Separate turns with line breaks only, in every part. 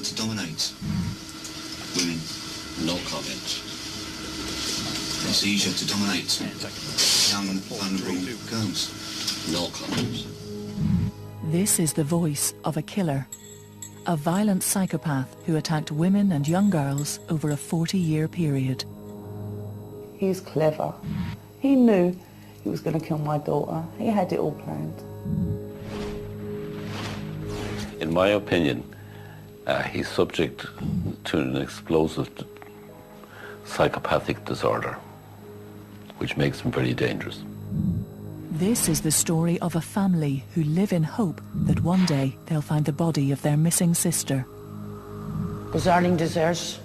out to dominate women?
No comment.
It's easier to dominate young, vulnerable girls?
No comment.
This is the voice of a killer, a violent psychopath who attacked women and young girls over a 40-year period.
He's clever. He knew he was going to kill my daughter. He had it all planned.
In my opinion, he's subject to an explosive psychopathic disorder, which makes him very dangerous.
This is the story of a family who live in hope that one day they'll find the body of their missing sister.
Because Arlene deserves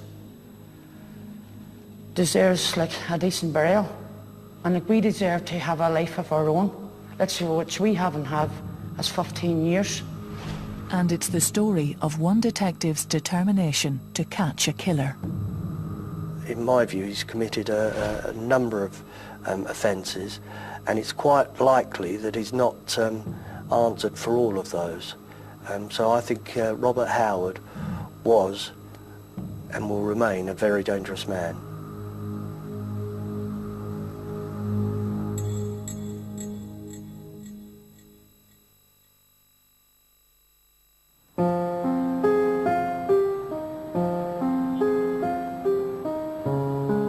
like a decent burial. And like we deserve to have a life of our own, which we haven't had as 15 years.
And it's the story of one detective's determination to catch a killer.
In my view, he's committed a number of offences, and it's quite likely that he's not answered for all of those. So I think Robert Howard was and will remain a very dangerous man.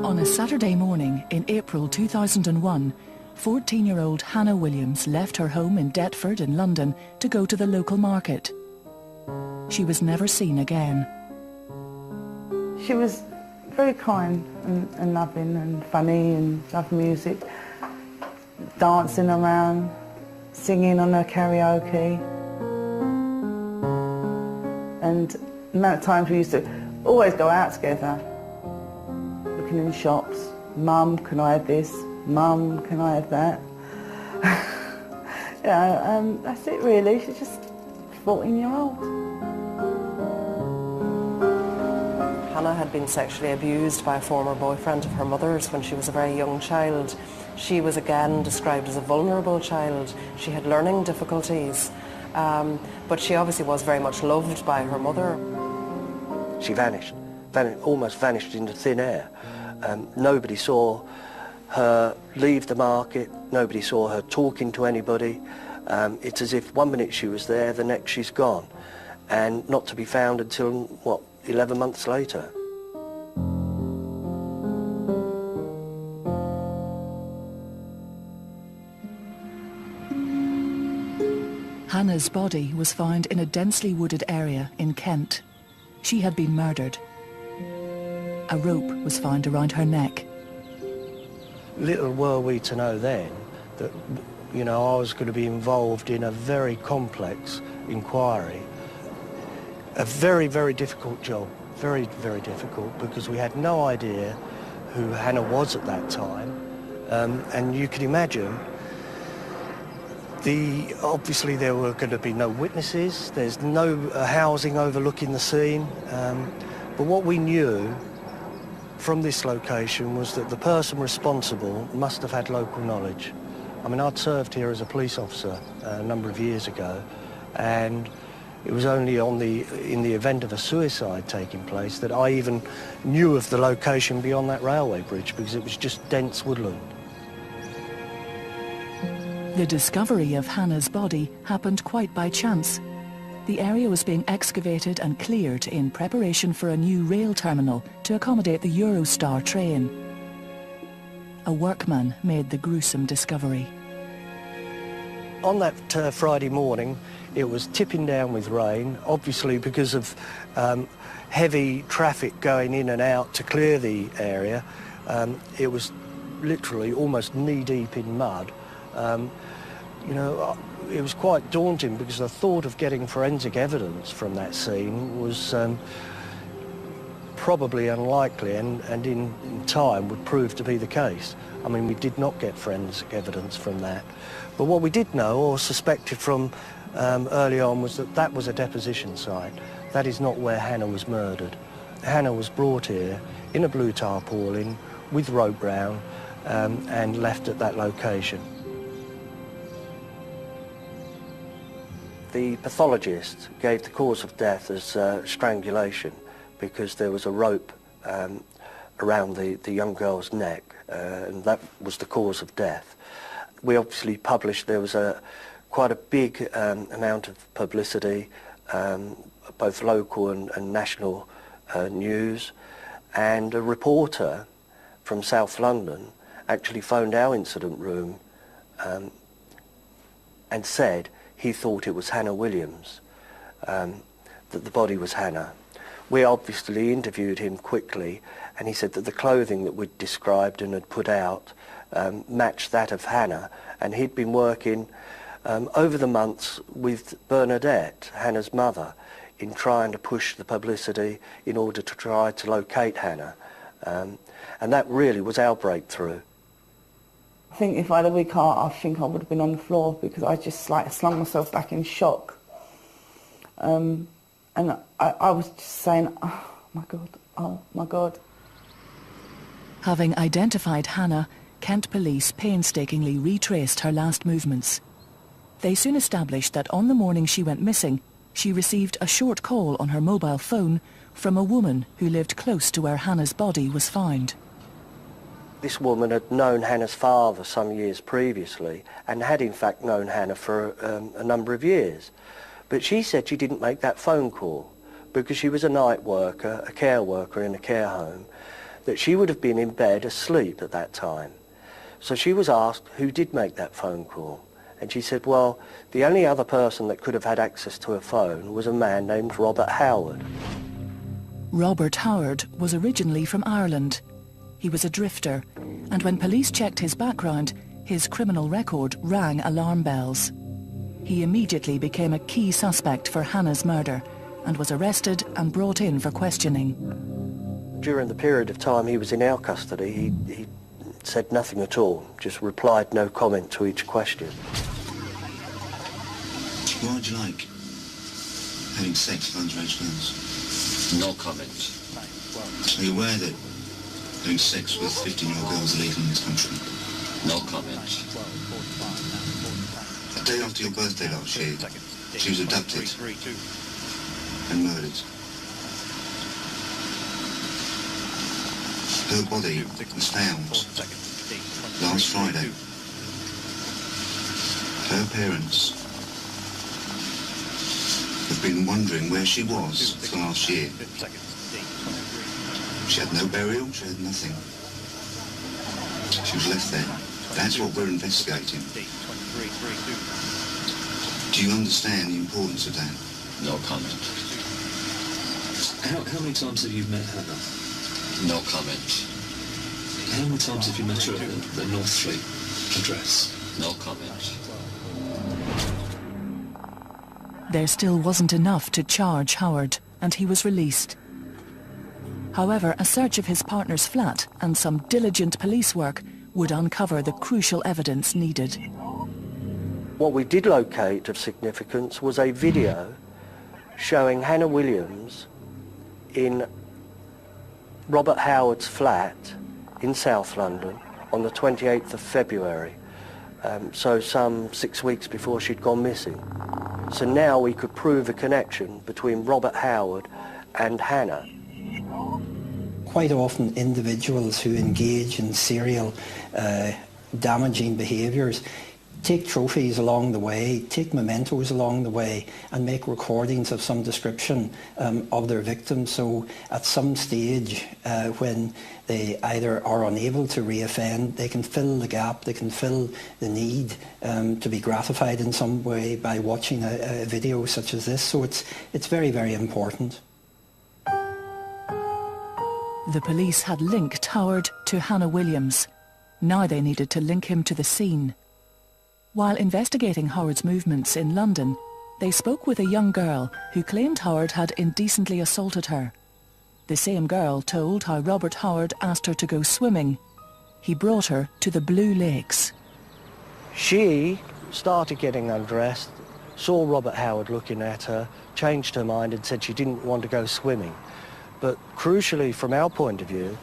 On a Saturday morning in April 2001, 14-year-old Hannah Williams left her home in Deptford in London to go to the local market. She was never seen again.
She was very kind and loving and funny and loved music, dancing around, singing on her karaoke. And the amount of times we used to always go out together, looking in shops. Mum, can I have this? Mum, can I have that? That's it really. She's just 14-year-old.
Hannah had been sexually abused by a former boyfriend of her mother's when she was a very young child. She was again described as a vulnerable child. She had learning difficulties, but she obviously was very much loved by her mother.
She vanished, almost vanished into thin air. Nobody saw her leave the market, nobody saw her talking to anybody. It's as if one minute she was there, the next she's gone, and not to be found until, what, 11 months later.
Hannah's body was found in a densely wooded area in Kent. She had been murdered. A rope was found around her neck.
Little were we to know then that, you know, I was going to be involved in a very complex inquiry. A very, very difficult job, very, very difficult, because we had no idea who Hannah was at that time. And you can imagine, obviously there were going to be no witnesses, there's no housing overlooking the scene, but what we knew from this location was that the person responsible must have had local knowledge. I mean, I'd served here as a police officer a number of years ago, and it was only in the event of a suicide taking place that I even knew of the location beyond that railway bridge, because it was just dense woodland.
The discovery of Hannah's body happened quite by chance. The area was being excavated and cleared in preparation for a new rail terminal to accommodate the Eurostar train. A workman made the gruesome discovery.
On that Friday morning, it was tipping down with rain, obviously because of heavy traffic going in and out to clear the area. It was literally almost knee-deep in mud. You know, it was quite daunting because the thought of getting forensic evidence from that scene was probably unlikely, and in time would prove to be the case. I mean, we did not get forensic evidence from that. But what we did know, or suspected from early on, was that that was a deposition site. That is not where Hannah was murdered. Hannah was brought here in a blue tarpaulin with rope round and left at that location. The pathologist gave the cause of death as strangulation because there was a rope around the young girl's neck, and that was the cause of death. We obviously published, there was quite a big amount of publicity, both local and national news, and a reporter from South London actually phoned our incident room and said he thought it was Hannah Williams, that the body was Hannah. We obviously interviewed him quickly, and he said that the clothing that we'd described and had put out matched that of Hannah, and he'd been working over the months with Bernadette, Hannah's mother, in trying to push the publicity in order to try to locate Hannah. And that really was our breakthrough.
I think if I had a weak heart, I think I would have been on the floor because I just like slung myself back in shock. And I was just saying, oh my God, oh my God.
Having identified Hannah, Kent police painstakingly retraced her last movements. They soon established that on the morning she went missing, she received a short call on her mobile phone from a woman who lived close to where Hannah's body was found.
This woman had known Hannah's father some years previously and had in fact known Hannah for a number of years. But she said she didn't make that phone call because she was a night worker, a care worker in a care home, that she would have been in bed asleep at that time. So she was asked who did make that phone call. And she said, well, the only other person that could have had access to a phone was a man named Robert Howard.
Robert Howard was originally from Ireland. He was a drifter, and when police checked his background, his criminal record rang alarm bells. He immediately became a key suspect for Hannah's murder and was arrested and brought in for questioning.
During the period of time he was in our custody, he said nothing at all, just replied no comment to each question.
What would you like? Having sex with underage girls?
No comment.
Are you aware that having sex with 15-year-old girls is illegal in this country?
No comment.
A day after your birthday last year, she was abducted and murdered. Her body was found last Friday. Her parents have been wondering where she was for the last year. She had no burial, she had nothing. She was left there. That's what we're investigating. Do you understand the importance of that?
No comment.
How many times have you met Hannah?
No comment.
How many times have you met her at the Northfleet address?
No comment.
There still wasn't enough to charge Howard, and he was released. However, a search of his partner's flat and some diligent police work would uncover the crucial evidence needed.
What we did locate of significance was a video showing Hannah Williams in Robert Howard's flat in South London on the 28th of February, so some 6 weeks before she'd gone missing. So now we could prove a connection between Robert Howard and Hannah.
Quite often individuals who engage in serial damaging behaviours take trophies along the way, take mementos along the way, and make recordings of some description of their victims. So at some stage when they either are unable to reoffend, they can fill the gap, they can fill the need to be gratified in some way by watching a video such as this. So it's very, very important.
The police had linked Howard to Hannah Williams. Now they needed to link him to the scene. While investigating Howard's movements in London, they spoke with a young girl who claimed Howard had indecently assaulted her. The same girl told how Robert Howard asked her to go swimming. He brought her to the Blue Lakes.
She started getting undressed, saw Robert Howard looking at her, changed her mind and said she didn't want to go swimming. But crucially, from our point of view,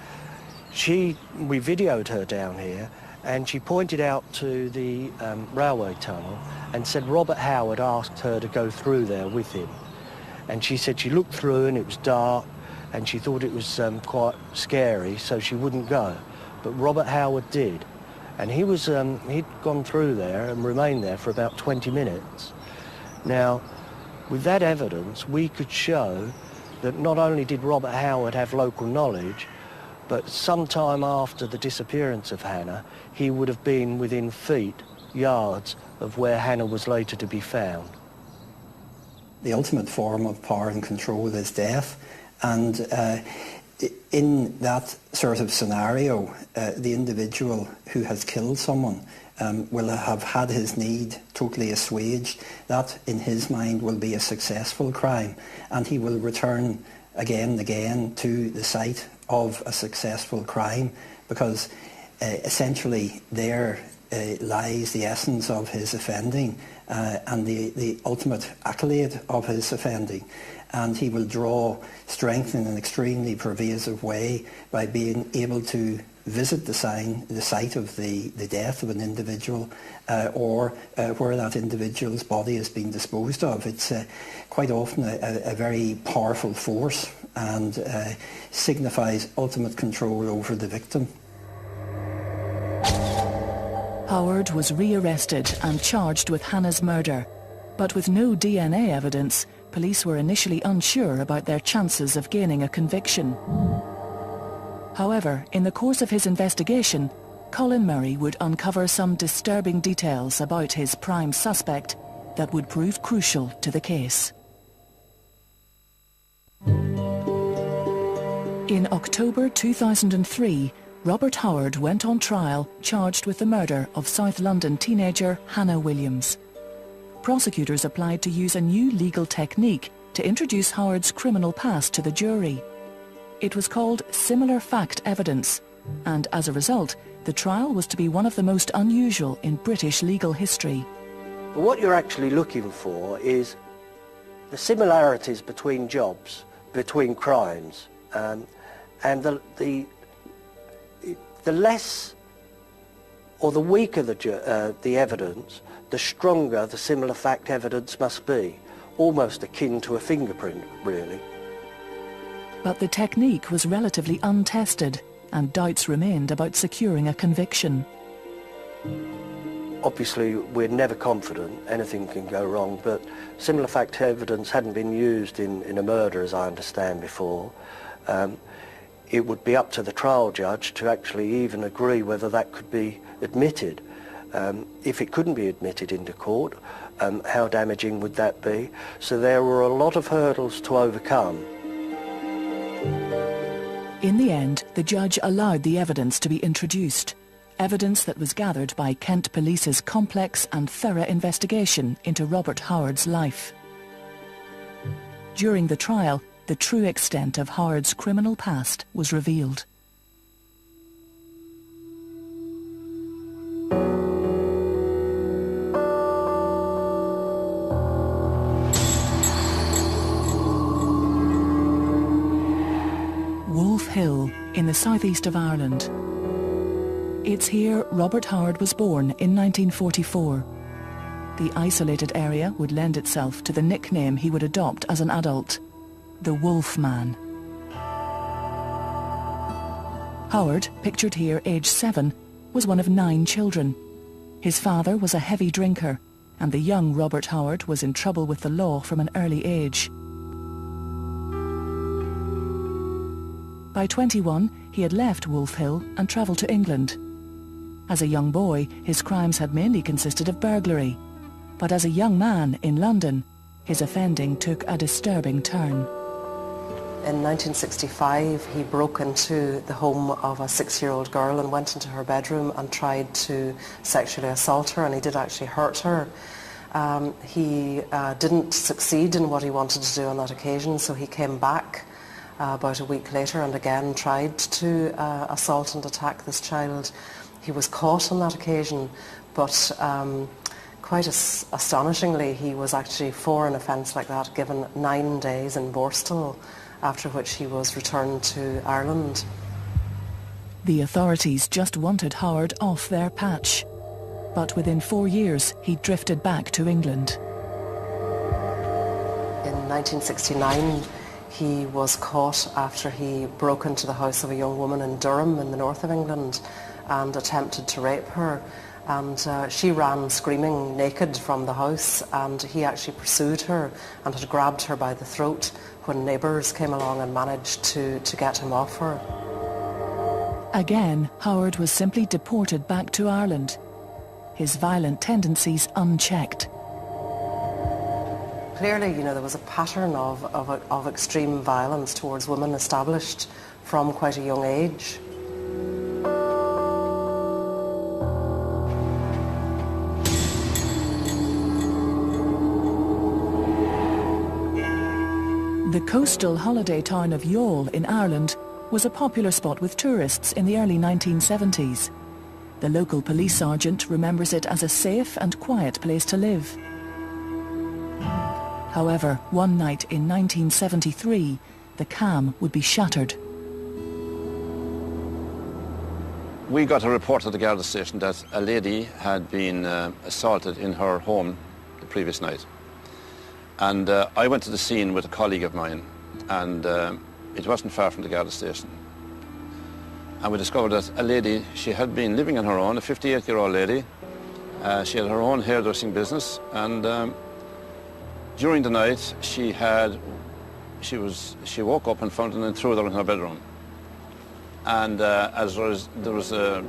we videoed her down here, and she pointed out to the railway tunnel and said Robert Howard asked her to go through there with him. And she said she looked through and it was dark and she thought it was quite scary, so she wouldn't go. But Robert Howard did. And he was, he'd gone through there and remained there for about 20 minutes. Now, with that evidence, we could show that not only did Robert Howard have local knowledge, but sometime after the disappearance of Hannah, he would have been within feet, yards, of where Hannah was later to be found.
The ultimate form of power and control is death, and in that sort of scenario, the individual who has killed someone will have had his need totally assuaged. That, in his mind, will be a successful crime, and he will return again and again to the site of a successful crime, because essentially there lies the essence of his offending and the ultimate accolade of his offending. And he will draw strength in an extremely pervasive way by being able to visit the site of the death of an individual or where that individual's body has been disposed of. It's quite often a very powerful force and signifies ultimate control over the victim.
Howard was rearrested and charged with Hannah's murder, but with no DNA evidence, police were initially unsure about their chances of gaining a conviction. However, in the course of his investigation, Colin Murray would uncover some disturbing details about his prime suspect that would prove crucial to the case. In October 2003, Robert Howard went on trial charged with the murder of South London teenager Hannah Williams. Prosecutors applied to use a new legal technique to introduce Howard's criminal past to the jury. It was called similar fact evidence, and as a result, the trial was to be one of the most unusual in British legal history.
What you're actually looking for is the similarities between jobs, between crimes, and the less or the weaker the evidence, the stronger the similar fact evidence must be, almost akin to a fingerprint, really.
But the technique was relatively untested, and doubts remained about securing a conviction.
Obviously, we're never confident, anything can go wrong, but similar fact evidence hadn't been used in a murder, as I understand, before. It would be up to the trial judge to actually even agree whether that could be admitted. If it couldn't be admitted into court, how damaging would that be? So there were a lot of hurdles to overcome.
In the end, the judge allowed the evidence to be introduced, evidence that was gathered by Kent Police's complex and thorough investigation into Robert Howard's life. During the trial, the true extent of Howard's criminal past was revealed. Wolf Hill, in the southeast of Ireland. It's here Robert Howard was born in 1944. The isolated area would lend itself to the nickname he would adopt as an adult, the Wolf Man. Howard, pictured here aged 7, was one of 9 children. His father was a heavy drinker, and the young Robert Howard was in trouble with the law from an early age. By 21, he had left Wolf Hill and travelled to England. As a young boy, his crimes had mainly consisted of burglary, but as a young man in London, his offending took a disturbing turn.
In 1965, he broke into the home of a 6-year-old girl and went into her bedroom and tried to sexually assault her, and he did actually hurt her. He didn't succeed in what he wanted to do on that occasion, so he came back about a week later and again tried to assault and attack this child. He was caught on that occasion, but quite astonishingly, he was actually, for an offence like that, given 9 days in Borstal, after which he was returned to Ireland.
The authorities just wanted Howard off their patch. but within 4 years he drifted back to England.
In 1969, he was caught after he broke into the house of a young woman in Durham in the north of England and attempted to rape her. And she ran screaming naked from the house, and he actually pursued her and had grabbed her by the throat when neighbours came along and managed to get him off her.
Again, Howard was simply deported back to Ireland, his violent tendencies unchecked.
Clearly, there was a pattern of extreme violence towards women established from quite a young age.
The coastal holiday town of Youghal in Ireland was a popular spot with tourists in the early 1970s. The local police sergeant remembers it as a safe and quiet place to live. However, one night in 1973, the calm would be shattered.
We got a report at the Garda station that a lady had been assaulted in her home the previous night. And I went to the scene with a colleague of mine, and it wasn't far from the Garda station. And we discovered that a lady, she had been living on her own, a 58-year-old lady. She had her own hairdressing business, and during the night she woke up and found an intruder in her bedroom. And as there was a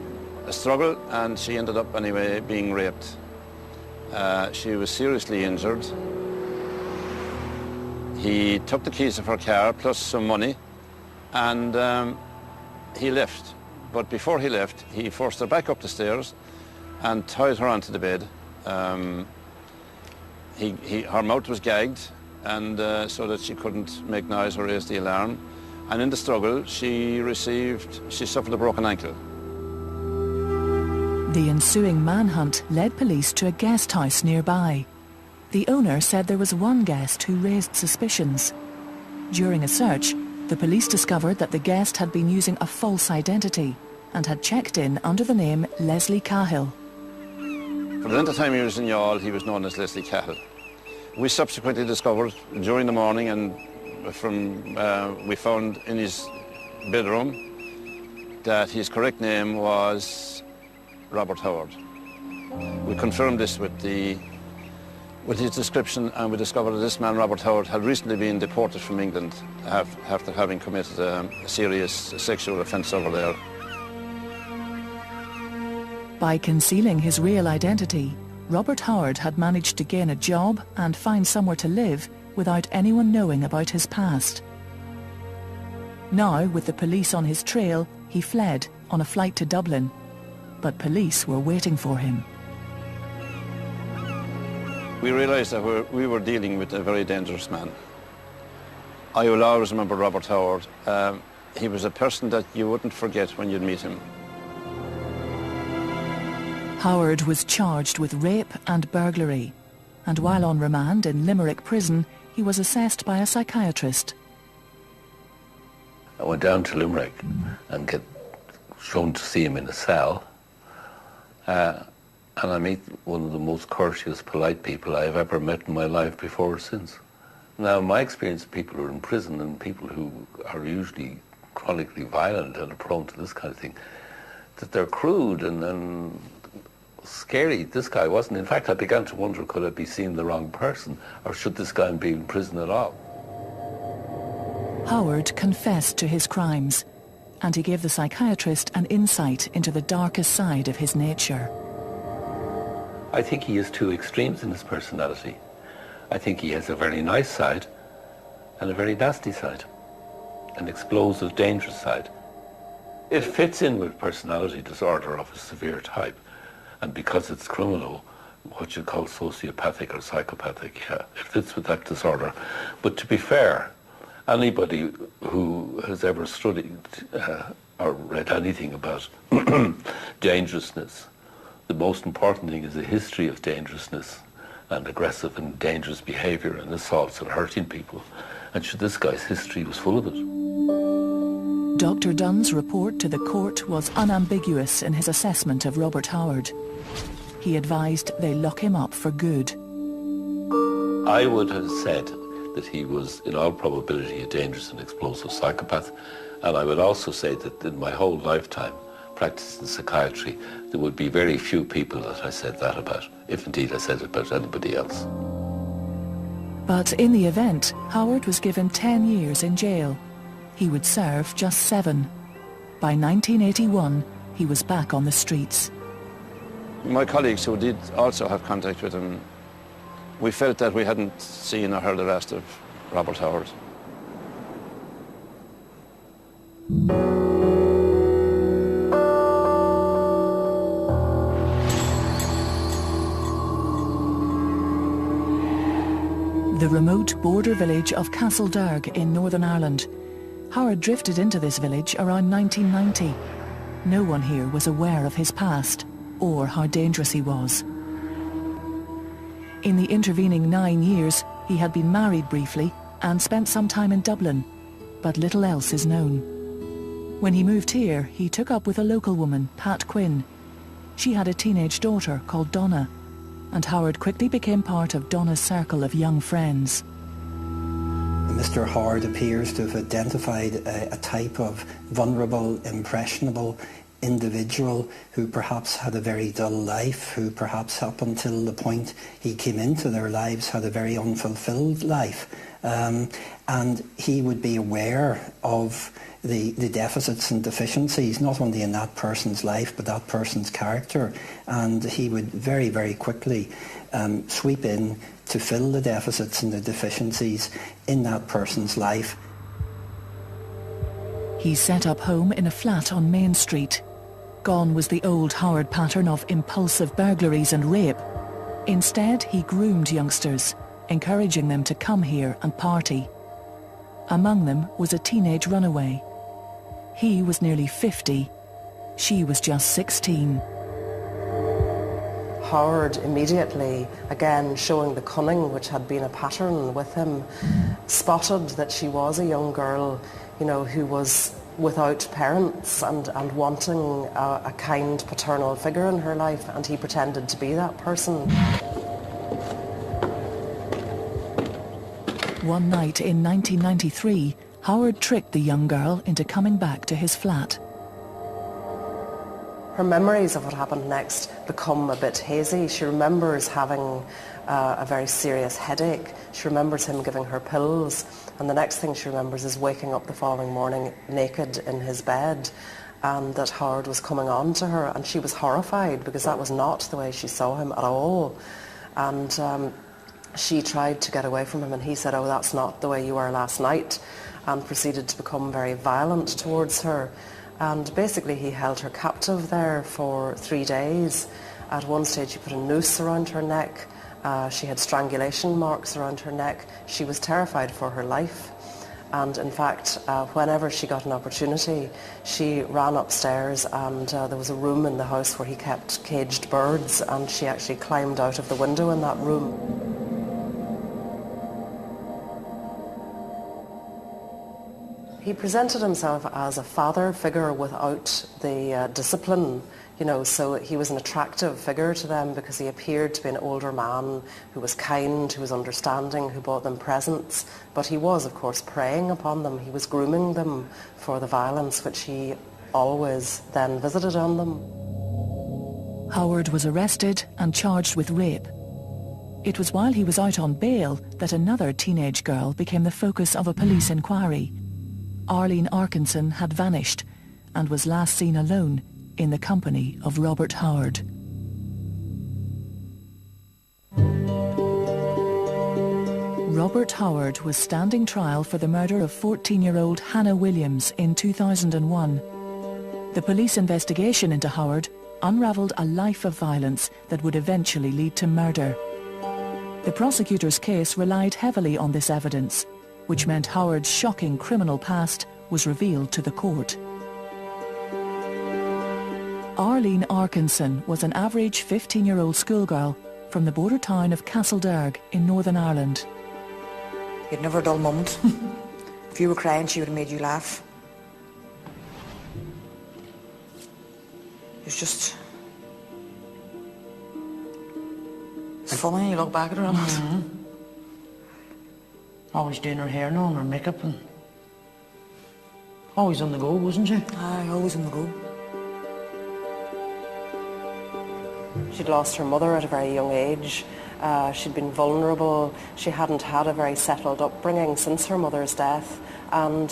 struggle, and she ended up anyway being raped. She was seriously injured. He took the keys of her car plus some money, and he left. But before he left, he forced her back up the stairs and tied her onto the bed. Her mouth was gagged, and so that she couldn't make noise or raise the alarm. And in the struggle, she suffered a broken ankle.
The ensuing manhunt led police to a guest house nearby. The owner said there was one guest who raised suspicions. During a search, the police discovered that the guest had been using a false identity and had checked in under the name Leslie Cahill.
For the length of time he was in Youghal, he was known as Leslie Cahill. We subsequently discovered during the morning, and we found in his bedroom that his correct name was Robert Howard. We confirmed this with his description, and we discovered that this man, Robert Howard, had recently been deported from England after having committed a serious sexual offence over there.
By concealing his real identity, Robert Howard had managed to gain a job and find somewhere to live without anyone knowing about his past. Now, with the police on his trail, he fled on a flight to Dublin, but police were waiting for him.
We realised that we were dealing with a very dangerous man. I will always remember Robert Howard. He was a person that you wouldn't forget when you'd meet him.
Howard was charged with rape and burglary, and while on remand in Limerick prison, he was assessed by a psychiatrist.
I went down to Limerick and get shown to see him in a cell. And I meet one of the most courteous, polite people I've ever met in my life before or since. Now, my experience of people who are in prison and people who are usually chronically violent and are prone to this kind of thing, that they're crude and scary. This guy wasn't. In fact, I began to wonder, could I be seeing the wrong person, or should this guy be in prison at all?
Howard confessed to his crimes, and he gave the psychiatrist an insight into the darkest side of his nature.
I think he has two extremes in his personality. I think he has a very nice side and a very nasty side, an explosive, dangerous side. It fits in with personality disorder of a severe type, and because it's criminal, what you call sociopathic or psychopathic, yeah, it fits with that disorder. But to be fair, anybody who has ever studied or read anything about dangerousness, the most important thing is a history of dangerousness and aggressive and dangerous behaviour and assaults and hurting people. And this guy's history was full of it.
Dr. Dunn's report to the court was unambiguous in his assessment of Robert Howard. he advised they lock him up for good.
I would have said that he was, in all probability, a dangerous and explosive psychopath, and I would also say that in my whole lifetime practicing psychiatry, there would be very few people that I said that about, if indeed I said it about anybody else.
But in the event, Howard was given 10 years in jail. He would serve just 7. By 1981, he was back on the streets.
My colleagues who did also have contact with him, we felt that we hadn't seen or heard the last of Robert Howard.
The remote border village of Castledarg in Northern Ireland. Howard drifted into this village around 1990. No one here was aware of his past or how dangerous he was. In the intervening 9 years, he had been married briefly and spent some time in Dublin, but little else is known. When he moved here, he took up with a local woman, Pat Quinn. She had a teenage daughter called Donna, and Howard quickly became part of Donna's circle of young friends.
Mr. Howard appears to have identified a type of vulnerable, impressionable individual who perhaps had a very dull life, who perhaps up until the point he came into their lives had a very unfulfilled life. And he would be aware of the deficits and deficiencies, not only in that person's life, but that person's character. And he would very, very quickly sweep in to fill the deficits and the deficiencies in that person's life.
He set up home in a flat on Main Street. Gone was the old Howard pattern of impulsive burglaries and rape. Instead, he groomed youngsters, encouraging them to come here and party. Among them was a teenage runaway. He was nearly 50. She was just 16.
Howard immediately, again showing the cunning which had been a pattern with him, spotted that she was a young girl, you know, who was without parents and wanting a kind paternal figure in her life, and he pretended to be that person.
One night in 1993, Howard tricked the young girl into coming back to his flat.
Her memories of what happened next become a bit hazy. She remembers having a very serious headache. She remembers him giving her pills, and the next thing she remembers is waking up the following morning naked in his bed, and that Howard was coming on to her, and she was horrified because that was not the way she saw him at all. And she tried to get away from him, and he said, "Oh, that's not the way you were last night," and proceeded to become very violent towards her. And basically he held her captive there for 3 days. At one stage he put a noose around her neck. She had strangulation marks around her neck. She was terrified for her life. And in fact, whenever she got an opportunity, she ran upstairs, and there was a room in the house where he kept caged birds, and she actually climbed out of the window in that room. He presented himself as a father figure without the discipline, you know, so he was an attractive figure to them because he appeared to be an older man who was kind, who was understanding, who bought them presents. But he was, of course, preying upon them. He was grooming them for the violence which he always then visited on them.
Howard was arrested and charged with rape. It was while he was out on bail that another teenage girl became the focus of a police inquiry. Arlene Arkinson had vanished and was last seen alone in the company of Robert Howard. Robert Howard was standing trial for the murder of 14-year-old Hannah Williams in 2001. The police investigation into Howard unravelled a life of violence that would eventually lead to murder. The prosecutor's case relied heavily on this evidence, which meant Howard's shocking criminal past was revealed to the court. Arlene Arkinson was an average 15-year-old schoolgirl from the border town of Castledarg in Northern Ireland.
You'd never a dull moment. If you were crying, she would have made you laugh. It was just funny when you look back at her.
Always doing her hair now and her makeup, and always on the go, wasn't she?
Aye, always on the go.
She'd lost her mother at a very young age. She'd been vulnerable. She hadn't had a very settled upbringing since her mother's death. And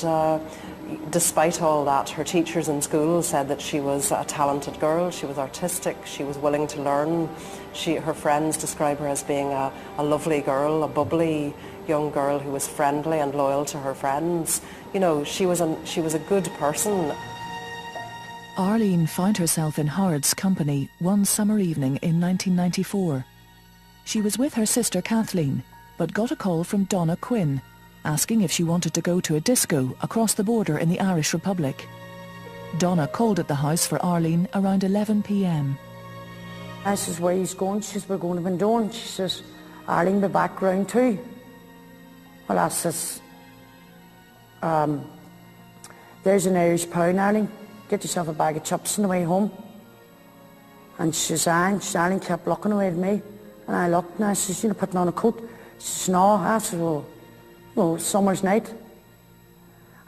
despite all that, her teachers in school said that she was a talented girl. She was artistic. She was willing to learn. Her friends describe her as being a lovely girl, a bubbly young girl who was friendly and loyal to her friends. You know, she was a good person.
Arlene found herself in Howard's company one summer evening in 1994. She was with her sister Kathleen, but got a call from Donna Quinn, asking if she wanted to go to a disco across the border in the Irish Republic. Donna called at the house for Arlene around 11 p.m.
I says, where are you going? She says, we're going to Bindon. She says, Arlene, be back round too. Well, I says, there's an Irish pound, Arlene. Get yourself a bag of chips on the way home. And she says, Arlene kept looking away at me. And I looked and I says, you know, putting on a coat. She says, no. I said, well, summer's night.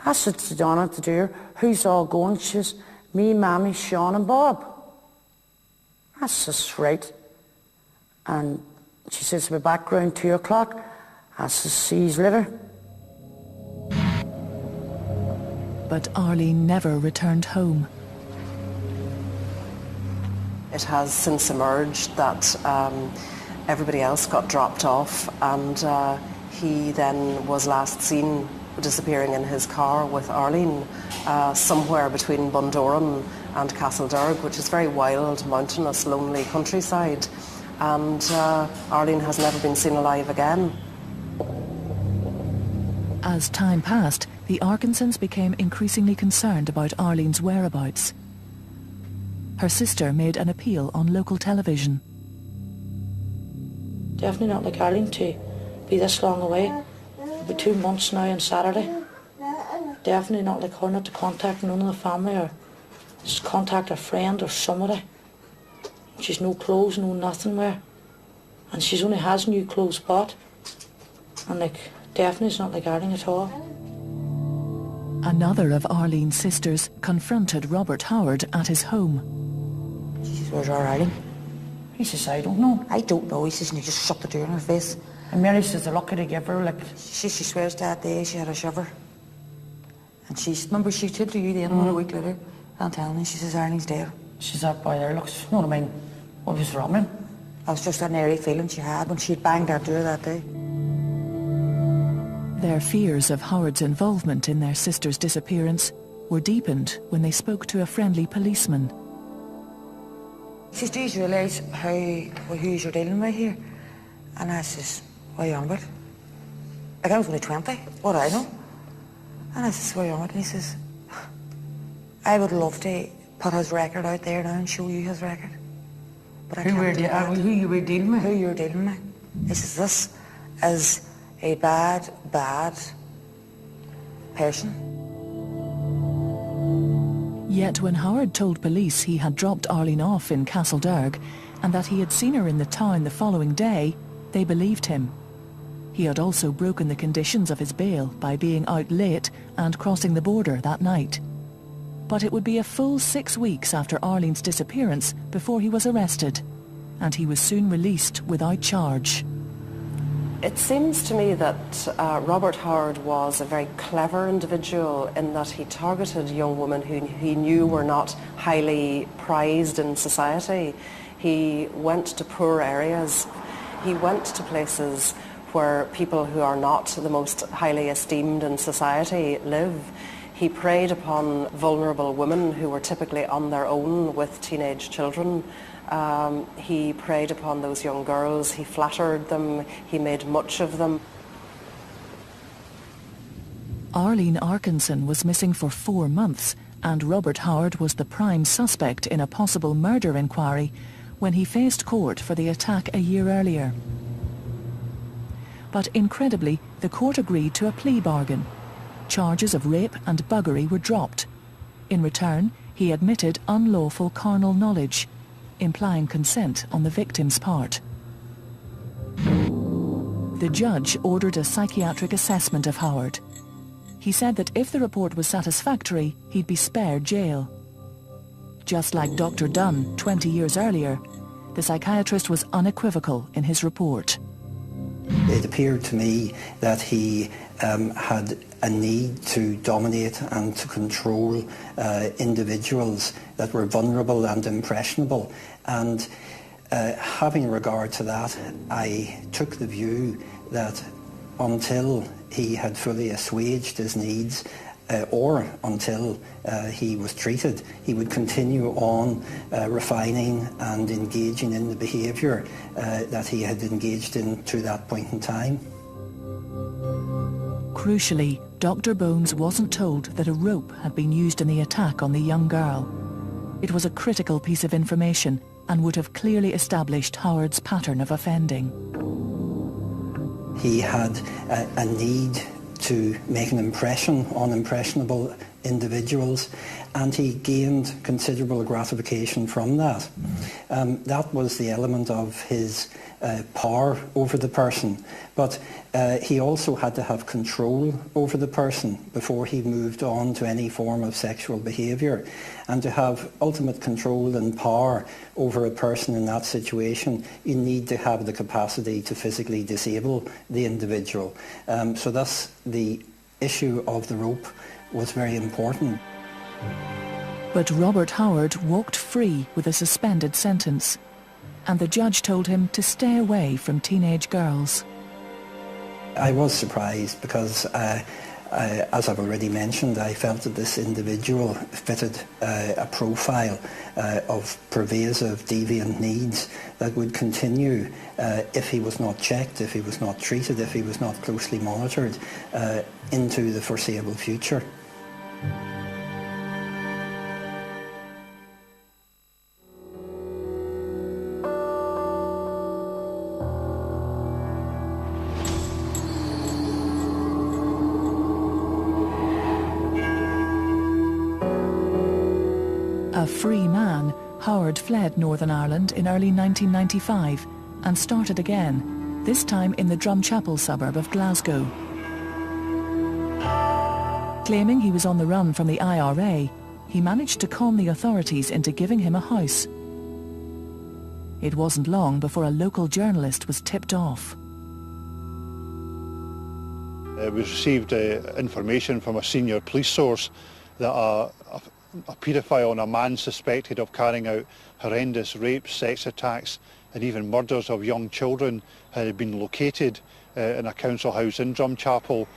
I said to Donna, to do her, who's all going? She says, me, Mammy, Sean and Bob. I says, right. And she says, we'll be back around 2 o'clock. I says, see you later.
But Arlene never returned home.
It has since emerged that everybody else got dropped off, and he then was last seen disappearing in his car with Arlene somewhere between Bundoran and Castlederg, which is very wild, mountainous, lonely countryside. And Arlene has never been seen alive again.
As time passed, the Arkinsons became increasingly concerned about Arlene's whereabouts. Her sister made an appeal on local television.
Definitely not like Arlene to be this long away. It'll be 2 months now on Saturday. Definitely not like her not to contact none of the family or just contact a friend or somebody. She's no clothes, no nothing wear. And she's only has new clothes bought. And like, definitely it's not like Arlene at all.
Another of Arlene's sisters confronted Robert Howard at his home.
She says, where's our Arlene?
He says, I don't know.
I don't know. He says, and he just shut the door in her face.
And Mary says, they're lucky to give her, like...
She swears that day she had a shiver. And remember she said to you then a week later, I'm telling you, she says, Arlene's dead.
She's that boy there, looks, you know what I mean? What was wrong with him?
That was just an airy feeling she had when she'd banged that door that day.
Their fears of Howard's involvement in their sister's disappearance were deepened when they spoke to a friendly policeman.
He says, do you realise who you're dealing with here? And I says, what are you on about? Like, I was only 20, what do I know? And I says, what are you on about? And he says, I would love to put his record out there now and show you his record. But I can't do that.
Who you were dealing with?
Who you're dealing with. He says, this is a bad, bad person.
Yet when Howard told police he had dropped Arlene off in Castlederg and that he had seen her in the town the following day, they believed him. He had also broken the conditions of his bail by being out late and crossing the border that night. But it would be a full 6 weeks after Arlene's disappearance before he was arrested, and he was soon released without charge.
It seems to me that Robert Howard was a very clever individual in that he targeted young women who he knew were not highly prized in society. He went to poor areas. He went to places where people who are not the most highly esteemed in society live. He preyed upon vulnerable women who were typically on their own with teenage children. He preyed upon those young girls, he flattered them, he made much of them.
Arlene Arkinson was missing for 4 months, and Robert Howard was the prime suspect in a possible murder inquiry when he faced court for the attack a year earlier. But incredibly, the court agreed to a plea bargain. Charges of rape and buggery were dropped. In return, he admitted unlawful carnal knowledge, implying consent on the victim's part. The judge ordered a psychiatric assessment of Howard. He said that if the report was satisfactory, he'd be spared jail. Just like Dr. Dunn 20 years earlier, the psychiatrist was unequivocal in his report.
It appeared to me that he had a need to dominate and to control individuals that were vulnerable and impressionable. And having regard to that, I took the view that until he had fully assuaged his needs, or until he was treated, he would continue on refining and engaging in the behaviour that he had engaged in to that point in time.
Crucially, Dr. Bones wasn't told that a rope had been used in the attack on the young girl. It was a critical piece of information and would have clearly established Howard's pattern of offending.
He had a need to make an impression on impressionable individuals, and he gained considerable gratification from that. That was the element of his power over the person, but he also had to have control over the person before he moved on to any form of sexual behaviour. And to have ultimate control and power over a person in that situation, you need to have the capacity to physically disable the individual. So thus the issue of the rope was very important.
But Robert Howard walked free with a suspended sentence, and the judge told him to stay away from teenage girls.
I was surprised because, as I've already mentioned, I felt that this individual fitted a profile of pervasive deviant needs that would continue if he was not checked, if he was not treated, if he was not closely monitored into the foreseeable future.
A free man, Howard fled Northern Ireland in early 1995 and started again, this time in the Drumchapel suburb of Glasgow. Claiming he was on the run from the IRA, he managed to con the authorities into giving him a house. It wasn't long before a local journalist was tipped off.
We received information from a senior police source that a paedophile and a man suspected of carrying out horrendous rapes, sex attacks and even murders of young children had been located in a council house in Drumchapel.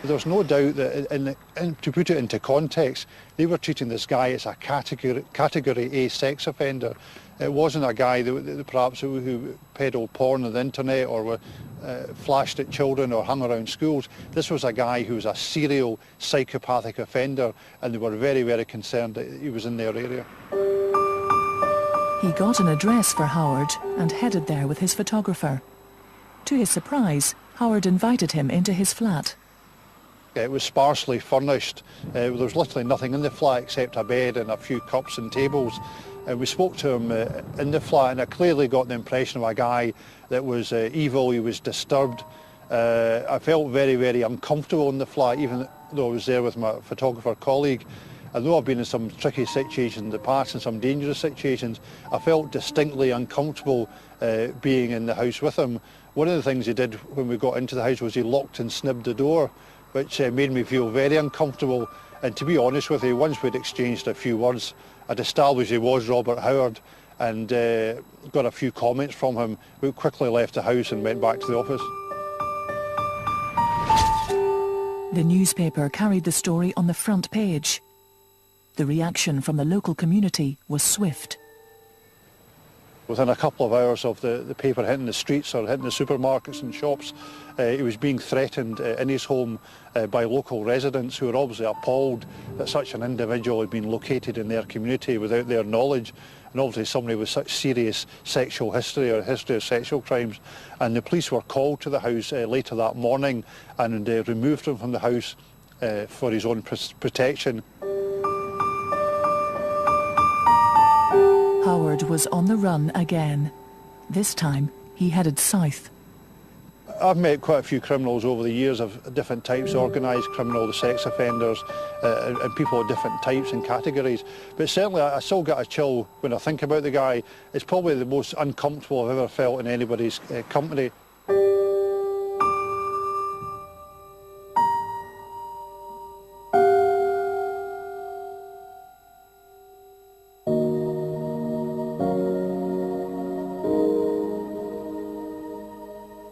There's no doubt that, to put it into context, they were treating this guy as a category A sex offender. It wasn't a guy that perhaps who peddled porn on the internet or flashed at children or hung around schools. This was a guy who was a serial psychopathic offender, and they were very, very concerned that he was in their area.
He got an address for Howard and headed there with his photographer. To his surprise, Howard invited him into his flat.
It was sparsely furnished. There was literally nothing in the flat except a bed and a few cups and tables. We spoke to him in the flat, and I clearly got the impression of a guy that was evil. He was disturbed. I felt very, very uncomfortable in the flat, even though I was there with my photographer colleague. Although I've been in some tricky situations in the past and some dangerous situations, I felt distinctly uncomfortable being in the house with him. One of the things he did when we got into the house was he locked and snibbed the door, which made me feel very uncomfortable. And to be honest with you, once we'd exchanged a few words, I'd established he was Robert Howard and got a few comments from him. We quickly left the house and went back to the office.
The newspaper carried the story on the front page. The reaction from the local community was swift.
Within a couple of hours of the paper hitting the streets or hitting the supermarkets and shops, he was being threatened in his home by local residents who were obviously appalled that such an individual had been located in their community without their knowledge, and obviously somebody with such serious sexual history or history of sexual crimes. And the police were called to the house later that morning and removed him from the house for his own protection.
Howard was on the run again. This time, he headed south.
I've met quite a few criminals over the years of different types, organised criminal, the sex offenders, and people of different types and categories. But certainly I still get a chill when I think about the guy. It's probably the most uncomfortable I've ever felt in anybody's company.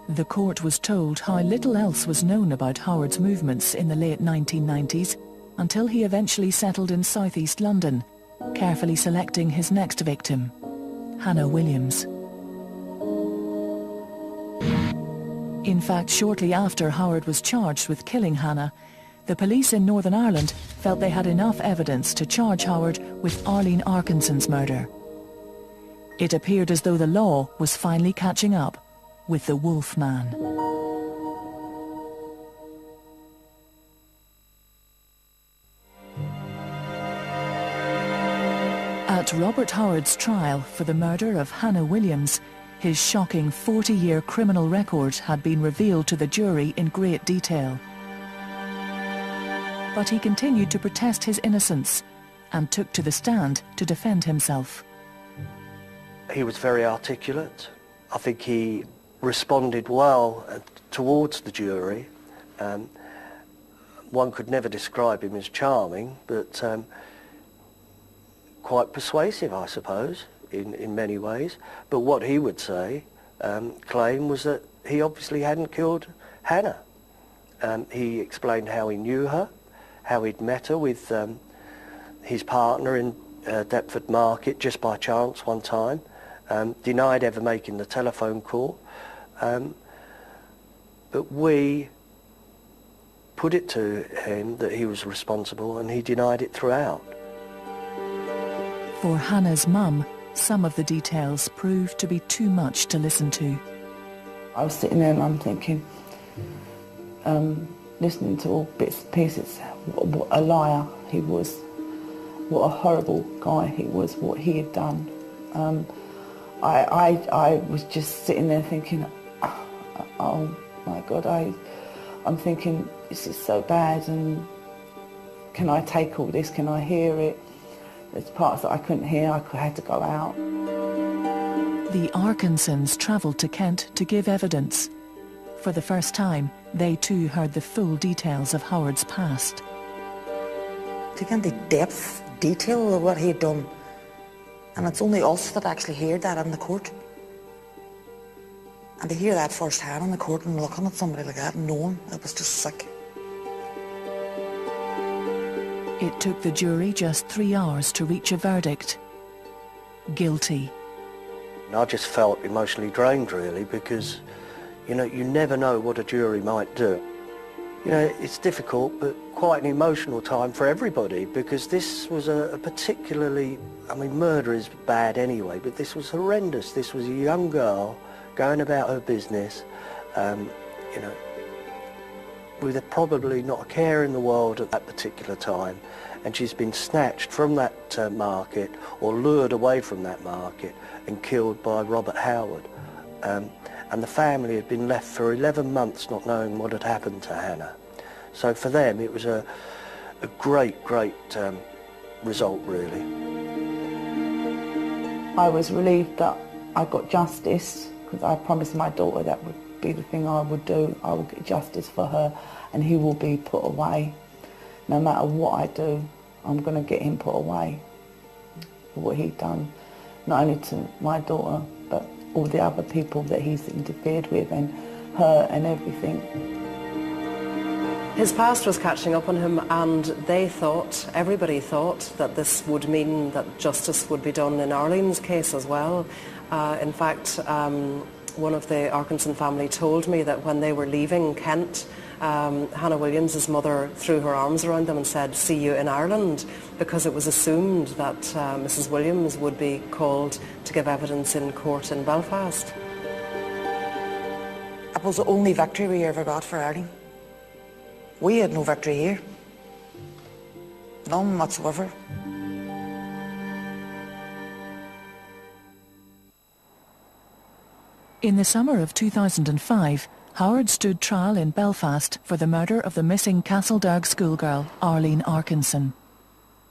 The court was told how little else was known about Howard's movements in the late 1990s until he eventually settled in southeast London, carefully selecting his next victim, Hannah Williams. In fact, shortly after Howard was charged with killing Hannah, the police in Northern Ireland felt they had enough evidence to charge Howard with Arlene Arkinson's murder. It appeared as though the law was finally catching up with the Wolf Man. At Robert Howard's trial for the murder of Hannah Williams, his shocking 40-year criminal record had been revealed to the jury in great detail. But he continued to protest his innocence and took to the stand to defend himself.
He was very articulate. I think he responded well towards the jury. One could never describe him as charming, but quite persuasive, I suppose, in many ways. But what he would say, claim, was that he obviously hadn't killed Hannah. He explained how he knew her, how he'd met her with his partner in Deptford Market just by chance one time, denied ever making the telephone call. But we put it to him that he was responsible, and he denied it throughout.
For Hannah's mum, some of the details proved to be too much to listen to.
I was sitting there and I'm thinking, listening to all bits and pieces, what a liar he was, what a horrible guy he was, what he had done. I was just sitting there thinking, oh my God, I'm thinking, this is so bad, and can I take all this, can I hear it? There's parts that I couldn't hear, I had to go out.
The Arkinsons travelled to Kent to give evidence. For the first time, they too heard the full details of Howard's past.
To get the depth, detail of what he had done, and it's only us that actually heard that in the court. And to hear that firsthand in the court and looking at somebody like that and knowing, it was just sick.
It took the jury just 3 hours to reach a verdict. Guilty.
I just felt emotionally drained, really, because, you know, you never know what a jury might do. You know, it's difficult, but quite an emotional time for everybody, because this was a particularly, I mean, murder is bad anyway, but this was horrendous. This was a young girl going about her business, you know, with probably not a care in the world at that particular time, and she's been snatched from that market, or lured away from that market and killed by Robert Howard. And the family had been left for 11 months not knowing what had happened to Hannah. So for them it was a great result, really.
I was relieved that I got justice, because I promised my daughter that would be the thing I would do. I would get justice for her, and he will be put away. No matter what I do, I'm going to get him put away for what he'd done, not only to my daughter, but all the other people that he's interfered with, and her and everything.
His past was catching up on him, and they thought, everybody thought, that this would mean that justice would be done in Arlene's case as well. In fact, one of the Arkinson family told me that when they were leaving Kent, Hannah Williams' mother threw her arms around them and said, "See you in Ireland," because it was assumed that Mrs. Williams would be called to give evidence in court in Belfast.
It was the only victory we ever got for Arlene. We had no victory here. None whatsoever.
In the summer of 2005, Howard stood trial in Belfast for the murder of the missing Castledarg schoolgirl, Arlene Arkinson.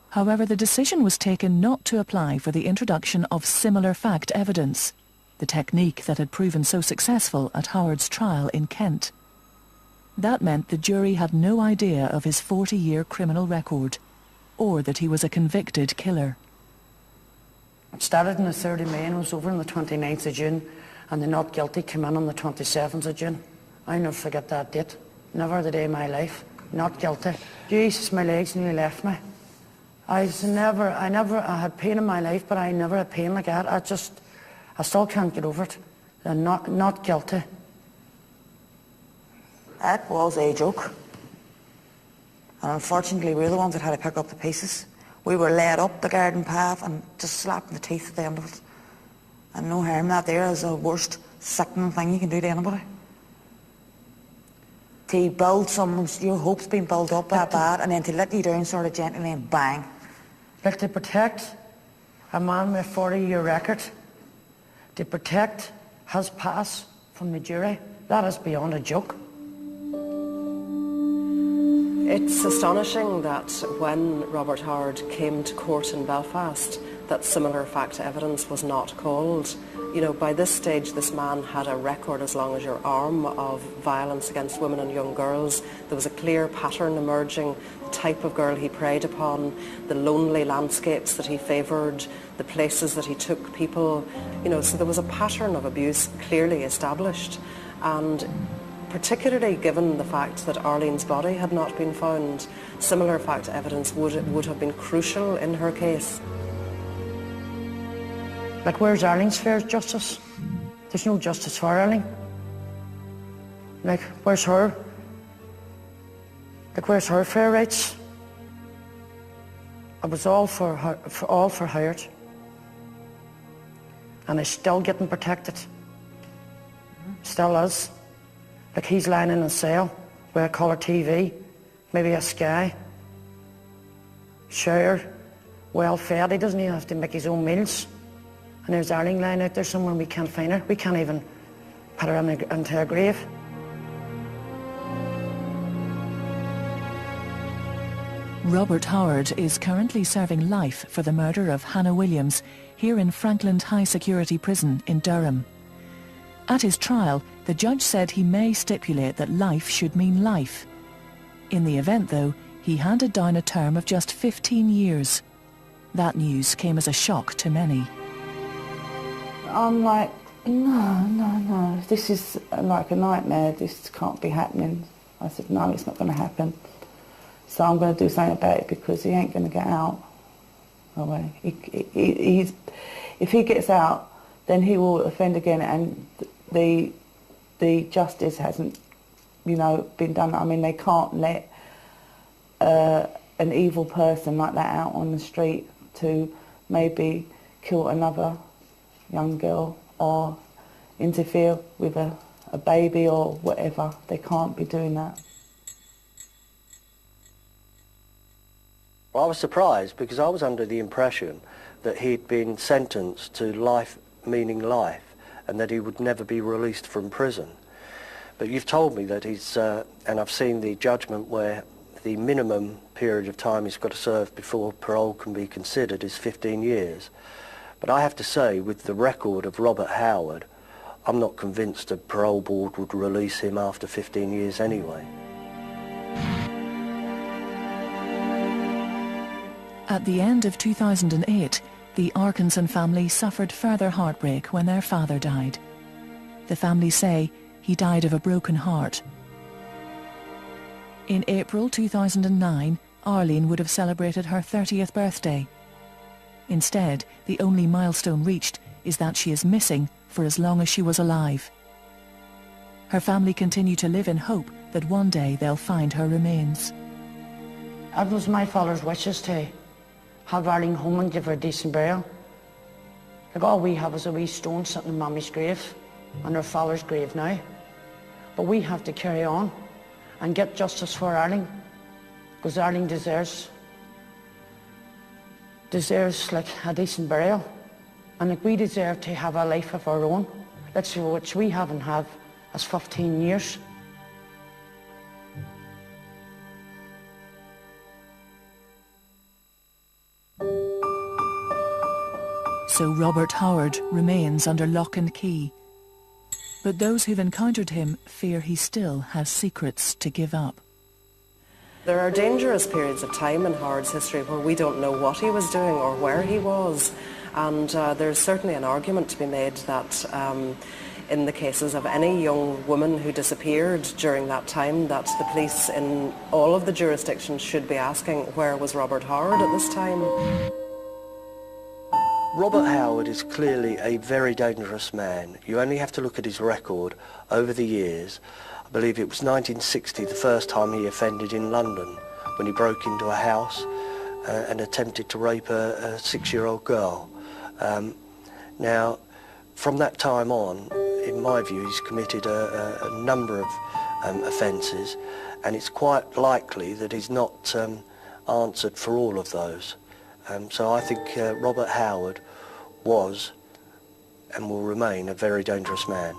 However, the decision was taken not to apply for the introduction of similar fact evidence, the technique that had proven so successful at Howard's trial in Kent. That meant the jury had no idea of his 40-year criminal record, or that he was a convicted killer.
It started on the 3rd of May and was over on the 29th of June, and the not guilty came in on the 27th of June. I never forget that date. Never the day of my life. Not guilty. Jesus, my legs nearly left me. I had pain in my life, but I never had pain like that. I still can't get over it. They're not guilty.
That was a joke. And unfortunately, we're the ones that had to pick up the pieces. We were led up the garden path and just slapped in the teeth at the end of it. And no harm, that there is the worst sickening thing you can do to anybody. To build someone's, your hopes being built up that bad, and then to let you down sort of gently and bang.
Like, to protect a man with a 40-year record, to protect his past from the jury, that is beyond a joke.
It's astonishing that when Robert Howard came to court in Belfast, that similar fact evidence was not called. You know, by this stage, this man had a record as long as your arm of violence against women and young girls. There was a clear pattern emerging, the type of girl he preyed upon, the lonely landscapes that he favoured, the places that he took people. You know, so there was a pattern of abuse clearly established. And particularly given the fact that Arlene's body had not been found, similar fact evidence would have been crucial in her case.
Like, where's Arlene's fair justice? There's no justice for Arlene. Like, where's her? Like, where's her fair rights? It was all for Howard. And he's still getting protected. Still is. Like, he's lying in a cell with a colour TV, maybe a Sky, showered, well fed. He doesn't even have to make his own meals. And there's Arlene lying out there somewhere and we can't find her. We can't even put her into a grave.
Robert Howard is currently serving life for the murder of Hannah Williams here in Frankland High Security Prison in Durham. At his trial, the judge said he may stipulate that life should mean life. In the event, though, he handed down a term of just 15 years. That news came as a shock to many.
I'm like, no, this is like a nightmare, this can't be happening. I said, no, it's not going to happen. So I'm going to do something about it because he ain't going to get out. Oh, if he gets out, then he will offend again, and the justice hasn't, you know, been done. I mean, they can't let an evil person like that out on the street to maybe kill another young girl or interfere with a baby or whatever. They can't be doing that.
Well, I was surprised because I was under the impression that he'd been sentenced to life meaning life and that he would never be released from prison. But you've told me that he's, and I've seen the judgment where the minimum period of time he's got to serve before parole can be considered is 15 years. But I have to say, with the record of Robert Howard, I'm not convinced a parole board would release him after 15 years anyway.
At the end of 2008, the Arkinson family suffered further heartbreak when their father died. The family say he died of a broken heart. In April 2009, Arlene would have celebrated her 30th birthday. Instead, the only milestone reached is that she is missing for as long as she was alive. Her family continue to live in hope that one day they'll find her remains.
It was my father's wishes to have Arlene home and give her a decent burial. Like, all we have is a wee stone sitting in Mummy's grave and her father's grave now. But we have to carry on and get justice for Arlene, because Arlene deserves like a decent burial, and like we deserve to have a life of our own, which we haven't had That's 15 years.
So Robert Howard remains under lock and key. But those who've encountered him fear he still has secrets to give up.
There are dangerous periods of time in Howard's history where we don't know what he was doing or where he was. And there's certainly an argument to be made that in the cases of any young woman who disappeared during that time, that the police in all of the jurisdictions should be asking, where was Robert Howard at this time?
Robert Howard is clearly a very dangerous man. You only have to look at his record over the years. I believe it was 1960 the first time he offended in London, when he broke into a house and attempted to rape a 6-year-old girl. Now, from that time on, in my view, he's committed a number of offences, and it's quite likely that he's not answered for all of those. So I think Robert Howard was and will remain a very dangerous man.